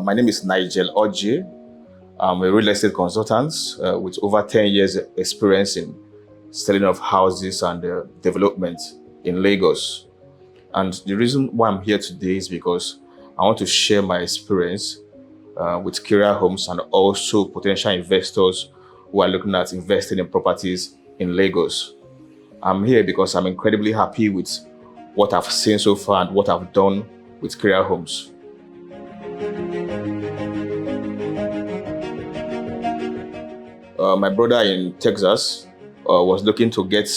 My name is 𝗖𝗢𝗡𝗖𝗧. I'm a real estate consultant with over 10 years experience in selling of houses and development in Lagos. And the reason why I'm here today is because I want to share my experience with Kerae Homes and also potential investors who are looking at investing in properties in Lagos. I'm here because I'm incredibly happy with what I've seen so far and what I've done with Kerae Homes. My brother in Texas was looking to get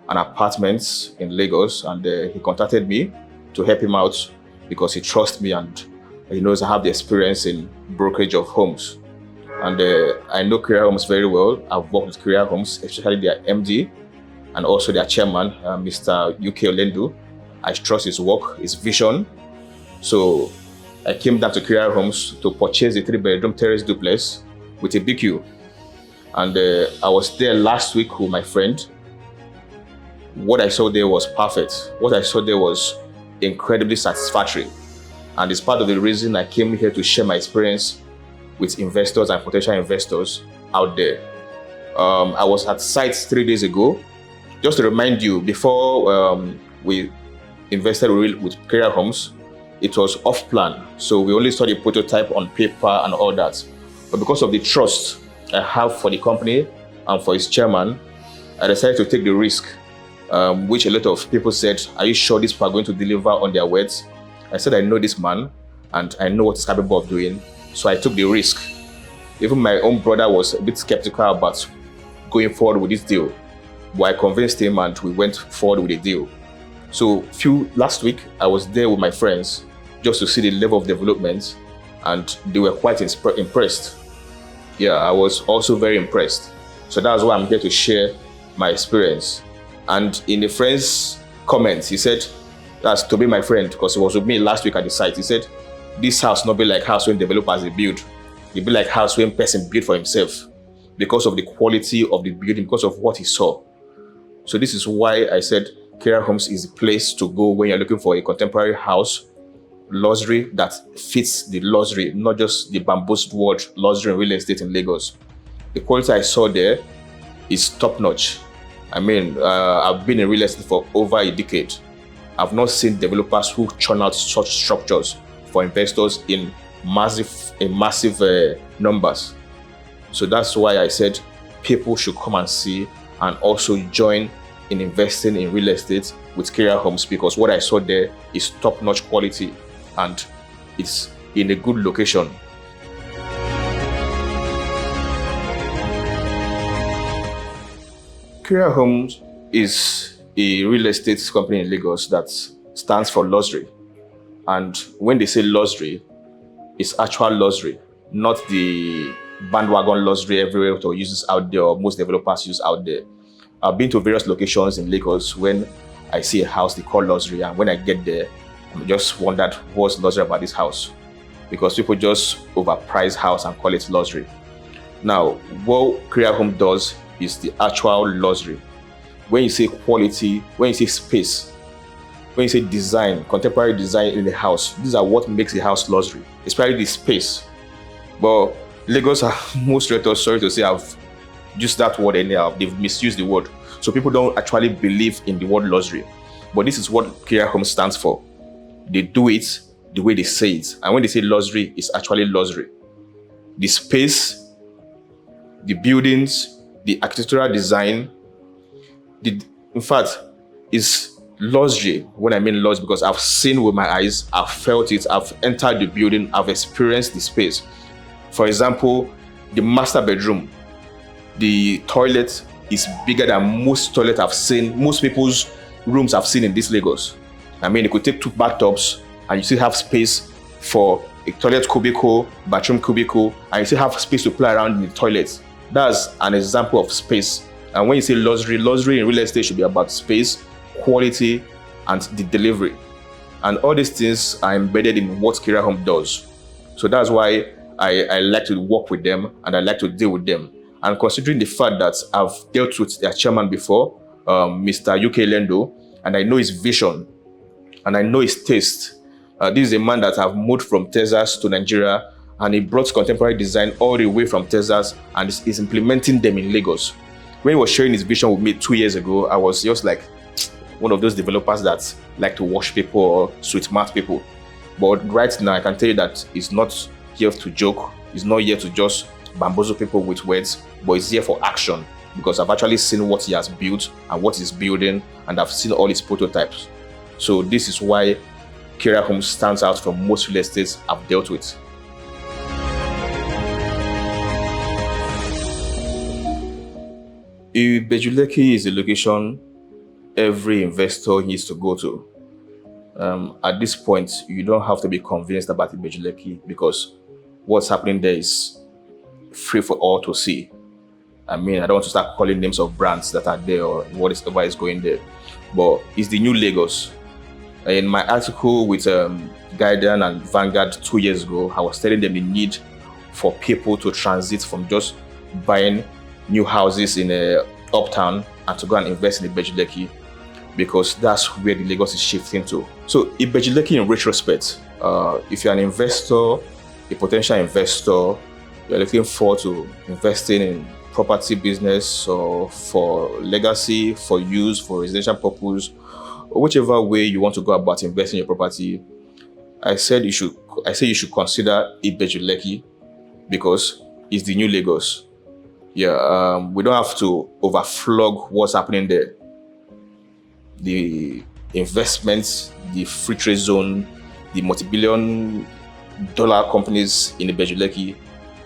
an apartment in Lagos, and he contacted me to help him out because he trusts me and he knows I have the experience in brokerage of homes. And I know Kerae Homes very well. I've worked with Kerae Homes, especially their MD and also their chairman, Mr. 𝗖𝗢𝗡𝗖𝗧. I trust his work, his vision. So I came down to Kerae Homes to purchase a 3-bedroom terrace duplex with a BQ. And I was there last week with my friend. What I saw there was perfect. What I saw there was incredibly satisfactory. And it's part of the reason I came here to share my experience with investors and potential investors out there. I was at site 3 days ago. Just to remind you, before we invested with Kerae Homes, it was off plan. So we only saw the prototype on paper and all that. But because of the trust I have for the company and for its chairman, I decided to take the risk, which a lot of people said, "Are you sure these people are going to deliver on their words?" I said, I know this man and I know what he's capable of doing. So I took the risk. Even my own brother was a bit skeptical about going forward with this deal, but I convinced him and we went forward with the deal. So last week, I was there with my friends just to see the level of development, and they were quite impressed. Yeah, I was also very impressed. So that's why I'm here to share my experience. And in the friend's comments, he said, that's to be my friend, because he was with me last week at the site. He said, this house not be like house when developers they build. It be like house when person build for himself because of the quality of the building, because of what he saw. So this is why I said Kerae Homes is the place to go when you're looking for a contemporary house, luxury that fits the luxury, not just the bamboozled word luxury in real estate in Lagos. The quality I saw there is top-notch. I mean, I've been in real estate for over a decade. I've not seen developers who churn out such structures for investors in massive numbers. So that's why I said people should come and see and also join in investing in real estate with Kerae Homes, because what I saw there is top-notch quality and it's in a good location. Kerae Homes is a real estate company in Lagos that stands for luxury. And when they say luxury, it's actual luxury, not the bandwagon luxury everywhere to uses out there or most developers use out there. I've been to various locations in Lagos when I see a house they call luxury, and when I get there, I just wondered what's luxury about this house, because people just overprice house and call it luxury. Now, what Kerae Home does is the actual luxury. When you say quality, when you say space, when you say design, contemporary design in the house, these are what makes the house luxury, especially the space. But Lagos are most realtors, sorry to say, I've used that word anyhow. They've misused the word. So people don't actually believe in the word luxury. But this is what Kerae Home stands for. They do it the way they say it. And when they say luxury, it's actually luxury. The space, the buildings, the architectural design, in fact, is luxury. When I mean luxury, because I've seen with my eyes, I've felt it, I've entered the building, I've experienced the space. For example, the master bedroom, the toilet is bigger than most toilets I've seen, most people's rooms I've seen in this Lagos. I mean, you could take 2 bathtubs and you still have space for a toilet cubicle, bathroom cubicle, and you still have space to play around in the toilet. That's an example of space. And when you say luxury in real estate should be about space, quality, and the delivery. And all these things are embedded in what Kerae Home does. So that's why I like to work with them and I like to deal with them. And considering the fact that I've dealt with their chairman before, Mr. 𝗖𝗢𝗡𝗖𝗧, and I know his vision and I know his taste. This is a man that I've moved from Texas to Nigeria and he brought contemporary design all the way from Texas and is implementing them in Lagos. When he was sharing his vision with me 2 years ago, I was just like one of those developers that like to wash people or sweet-mouth people. But right now, I can tell you that he's not here to joke. He's not here to just bamboozle people with words, but he's here for action, because I've actually seen what he has built and what he's building, and I've seen all his prototypes. So this is why Kerae Homes stands out from most real estates I've dealt with. Ibeju-Lekki is a location every investor needs to go to. At this point, you don't have to be convinced about Ibeju-Lekki, because what's happening there is free for all to see. I mean, I don't want to start calling names of brands that are there or whatever is going there, but it's the new Lagos. In my article with Guardian and Vanguard 2 years ago, I was telling them the need for people to transit from just buying new houses in uptown and to go and invest in Ibeju-Lekki, because that's where the Lagos is shifting to. So Ibeju-Lekki, in retrospect, if you're an investor, a potential investor, you're looking forward to investing in property business or for legacy, for use, for residential purpose, or whichever way you want to go about investing in your property, I say you should consider Ibeju-Lekki, because it's the new Lagos. Yeah, we don't have to overflog what's happening there. The investments, the free trade zone, the multi-billion-dollar companies in Ibeju-Lekki,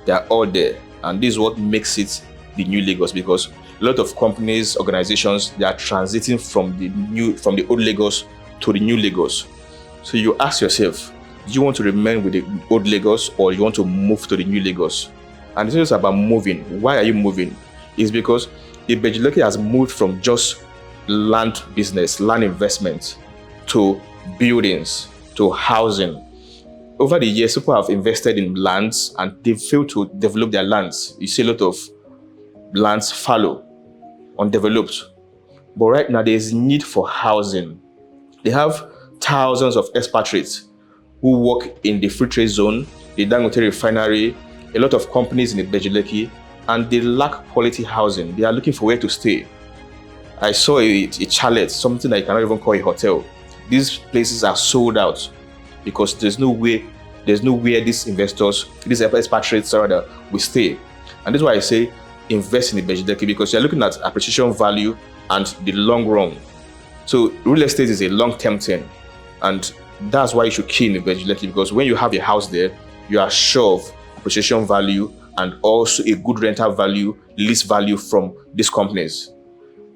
they are all there, and this is what makes it the new Lagos, because a lot of companies, organizations, they are transiting from the old Lagos to the new Lagos. So you ask yourself, do you want to remain with the old Lagos, or you want to move to the new Lagos? And it's just about moving. Why are you moving? It's because Ibeju-Lekki has moved from just land business, land investment, to buildings, to housing. Over the years, people have invested in lands and they failed to develop their lands. You see a lot of lands fallow, undeveloped. But right now, there is need for housing. They have thousands of expatriates who work in the free trade zone, the Dangote refinery, a lot of companies in Ibeju-Lekki, and they lack quality housing. They are looking for where to stay. I saw a chalet, something that you cannot even call a hotel. These places are sold out because there's nowhere these investors, these expatriates rather, will stay. And this is why I say invest in Ibeju-Lekki, because you're looking at appreciation value and the long run. So real estate is a long-term thing, and that's why you should key in Ibeju-Lekki, because when you have a house there, you are sure of appreciation value and also a good rental value, lease value from these companies.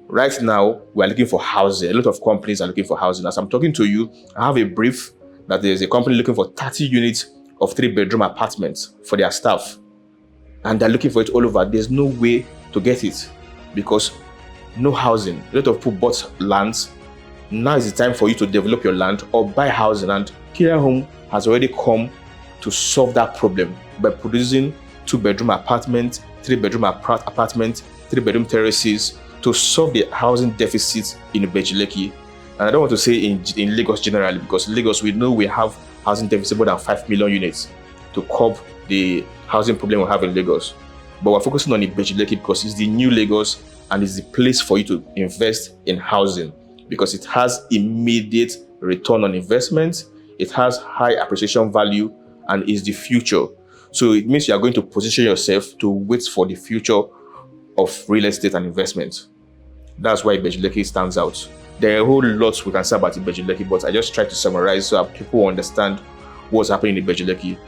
Right now, we are looking for housing. A lot of companies are looking for housing. As I'm talking to you, I have a brief that there's a company looking for 30 units of 3-bedroom apartments for their staff. And they're looking for it all over. There's no way to get it because no housing. A lot of people bought lands. Now is the time for you to develop your land or buy housing. And Kerae Home has already come to solve that problem by producing 2-bedroom apartments, 3-bedroom apartments, 3-bedroom terraces, to solve the housing deficit in Ibeju-Lekki. And I don't want to say in Lagos generally, because Lagos, we know we have housing deficit more than 5 million units to curb the housing problem we have in Lagos. But we're focusing on Ibeju-Lekki because it's the new Lagos and it's the place for you to invest in housing, because it has immediate return on investment, it has high appreciation value, and is the future. So it means you are going to position yourself to wait for the future of real estate and investment. That's why Ibeju-Lekki stands out. There are a whole lot we can say about Ibeju-Lekki, but I just try to summarize so that people understand what's happening in Ibeju-Lekki.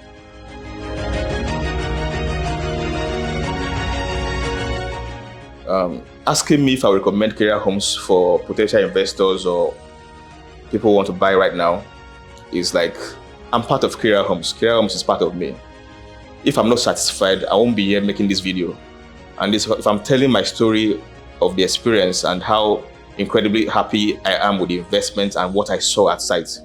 Asking me if I recommend Kerae Homes for potential investors or people who want to buy right now is like, I'm part of Kerae Homes. Kerae Homes is part of me. If I'm not satisfied, I won't be here making this video. And if I'm telling my story of the experience and how incredibly happy I am with the investment and what I saw at site,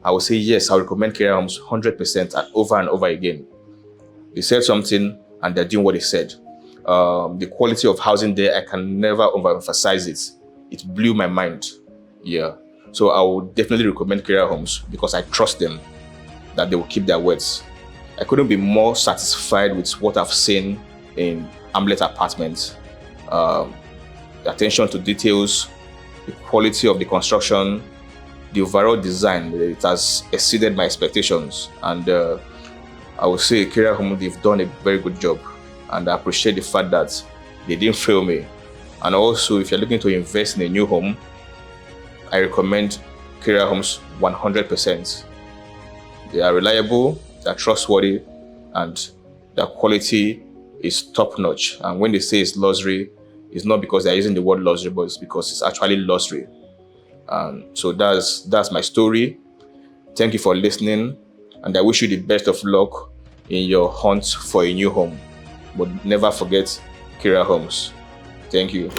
I will say yes, I recommend Kerae Homes 100% and over again. They said something and they're doing what they said. The quality of housing there, I can never overemphasize it. It blew my mind. Yeah. So I would definitely recommend Kerae Homes because I trust them that they will keep their words. I couldn't be more satisfied with what I've seen in Hamlet Apartments. The attention to details, the quality of the construction, the overall design, it has exceeded my expectations. And I would say Kerae Home, they've done a very good job. And I appreciate the fact that they didn't fail me. And also, if you're looking to invest in a new home, I recommend Kerae Homes 100%. They are reliable, they are trustworthy, and their quality is top-notch. And when they say it's luxury, it's not because they're using the word luxury, but it's because it's actually luxury. So that's my story. Thank you for listening, and I wish you the best of luck in your hunt for a new home. But never forget Kerae Homes. Thank you.